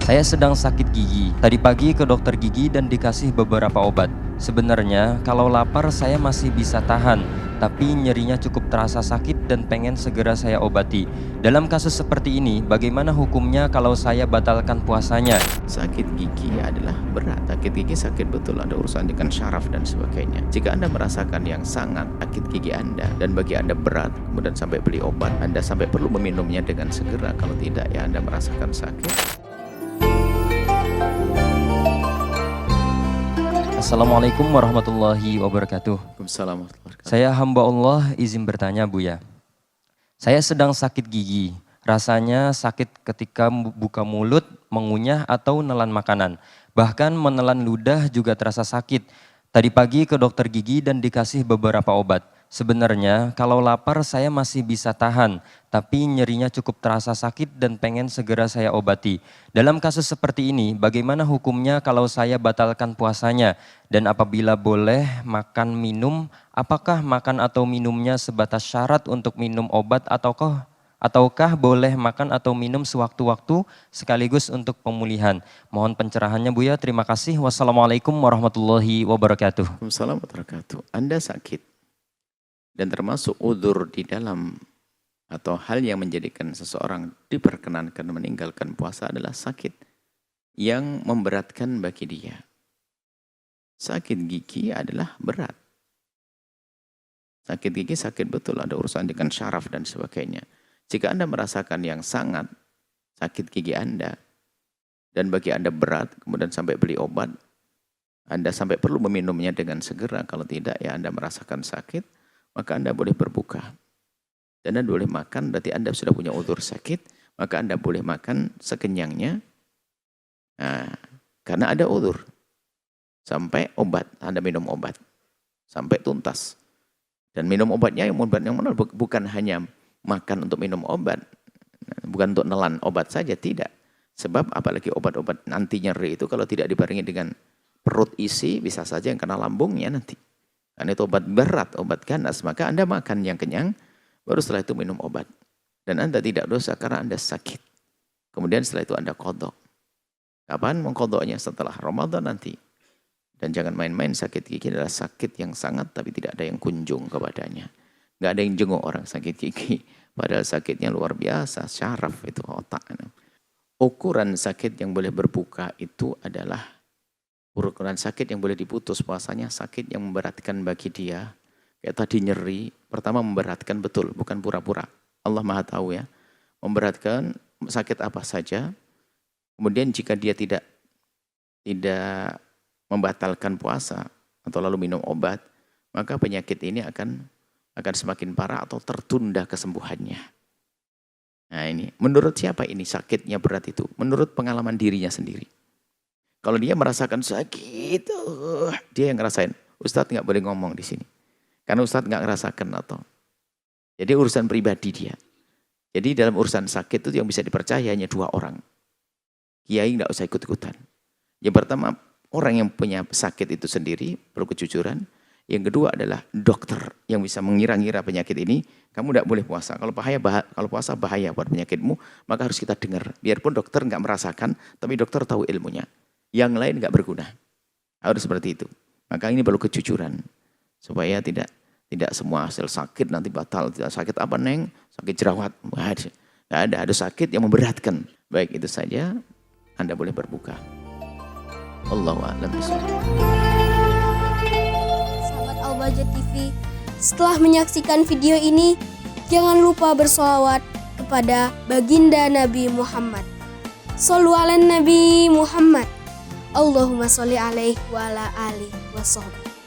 Saya sedang sakit gigi. Tadi pagi ke dokter gigi dan dikasih beberapa obat. Sebenarnya kalau lapar saya masih bisa tahan, tapi nyerinya cukup terasa sakit dan pengen segera saya obati. Dalam kasus seperti ini, bagaimana hukumnya kalau saya batalkan puasanya? Sakit gigi adalah berat. Sakit gigi sakit betul, ada urusan dengan syaraf dan sebagainya. Jika Anda merasakan yang sangat sakit gigi Anda dan bagi Anda berat, kemudian sampai beli obat, Anda sampai perlu meminumnya dengan segera. Kalau tidak, ya Anda merasakan sakit. Assalamualaikum warahmatullahi wabarakatuh. Waalaikumsalam warahmatullahi wabarakatuh. Saya hamba Allah, izin bertanya Buya. Saya sedang sakit gigi. Rasanya sakit ketika buka mulut, mengunyah atau nelan makanan. Bahkan menelan ludah juga terasa sakit. Tadi pagi ke dokter gigi dan dikasih beberapa obat. Sebenarnya kalau lapar saya masih bisa tahan, tapi nyerinya cukup terasa sakit dan pengen segera saya obati. Dalam kasus seperti ini, bagaimana hukumnya kalau saya batalkan puasanya? Dan apabila boleh makan minum, apakah makan atau minumnya sebatas syarat untuk minum obat ataukah boleh makan atau minum sewaktu-waktu sekaligus untuk pemulihan? Mohon pencerahannya Buya, terima kasih. Wassalamualaikum warahmatullahi wabarakatuh. Waalaikumsalam warahmatullahi wabarakatuh. Anda sakit dan termasuk udzur di dalam atau hal yang menjadikan seseorang diperkenankan meninggalkan puasa adalah sakit yang memberatkan bagi dia. Sakit gigi adalah berat. Sakit gigi sakit betul, ada urusan dengan syaraf dan sebagainya. Jika Anda merasakan yang sangat sakit gigi Anda dan bagi Anda berat, kemudian sampai beli obat, Anda sampai perlu meminumnya dengan segera. Kalau tidak, ya Anda merasakan sakit, maka Anda boleh berbuka. Dan Anda boleh makan, berarti Anda sudah punya udzur sakit, maka Anda boleh makan sekenyangnya. Nah, karena ada udzur. Sampai obat, Anda minum obat. Sampai tuntas. Dan minum obatnya yang benar bukan hanya makan untuk minum obat. Bukan untuk nelan obat saja, tidak. Sebab apalagi obat-obat anti nyeri itu kalau tidak dibarengi dengan perut isi, bisa saja yang kena lambungnya nanti. Karena itu obat berat, obat ganas, maka Anda makan yang kenyang, baru setelah itu minum obat. Dan Anda tidak dosa karena Anda sakit. Kemudian setelah itu Anda qadha. Kapan mengqadhanya? Setelah Ramadan nanti. Dan jangan main-main, sakit gigi adalah sakit yang sangat, tapi tidak ada yang kunjung kepadanya. Nggak ada yang jenguk orang sakit gigi. Padahal sakitnya luar biasa, syaraf itu otak. Ukuran sakit yang boleh berbuka itu adalah ukuran sakit yang boleh diputus puasanya, sakit yang memberatkan bagi dia. Kayak tadi nyeri, pertama memberatkan betul, bukan pura-pura. Allah Maha tahu ya. Memberatkan sakit apa saja. Kemudian jika dia tidak membatalkan puasa atau lalu minum obat, maka penyakit ini akan semakin parah atau tertunda kesembuhannya. Nah ini, menurut siapa ini sakitnya berat itu? Menurut pengalaman dirinya sendiri. Kalau dia merasakan sakit, dia yang ngerasain. Ustadz nggak boleh ngomong di sini. Karena Ustadz nggak ngerasakan atau. Jadi urusan pribadi dia. Jadi dalam urusan sakit itu yang bisa dipercaya hanya dua orang. Kiai nggak usah ikut-ikutan. Yang pertama, orang yang punya sakit itu sendiri, perlu kejujuran. Yang kedua adalah dokter yang bisa mengira-ngira penyakit ini. Kamu tidak boleh puasa. Kalau puasa bahaya buat penyakitmu, maka harus kita dengar. Biarpun dokter nggak merasakan, tapi dokter tahu ilmunya. Yang lain nggak berguna. Harus seperti itu. Maka ini perlu kejujuran. Supaya tidak semua hasil sakit nanti batal. Tidak sakit apa Neng? Sakit jerawat. Nggak ada. Ada sakit yang memberatkan. Baik itu saja. Anda boleh berbuka. Allahu a'lam bishawab. Sahabat Al-Bahjah TV, setelah menyaksikan video ini, jangan lupa bersolawat kepada baginda Nabi Muhammad. Shollu ala Nabi Muhammad. Allahumma sholli alaihi wa ala alihi wa sahbihi.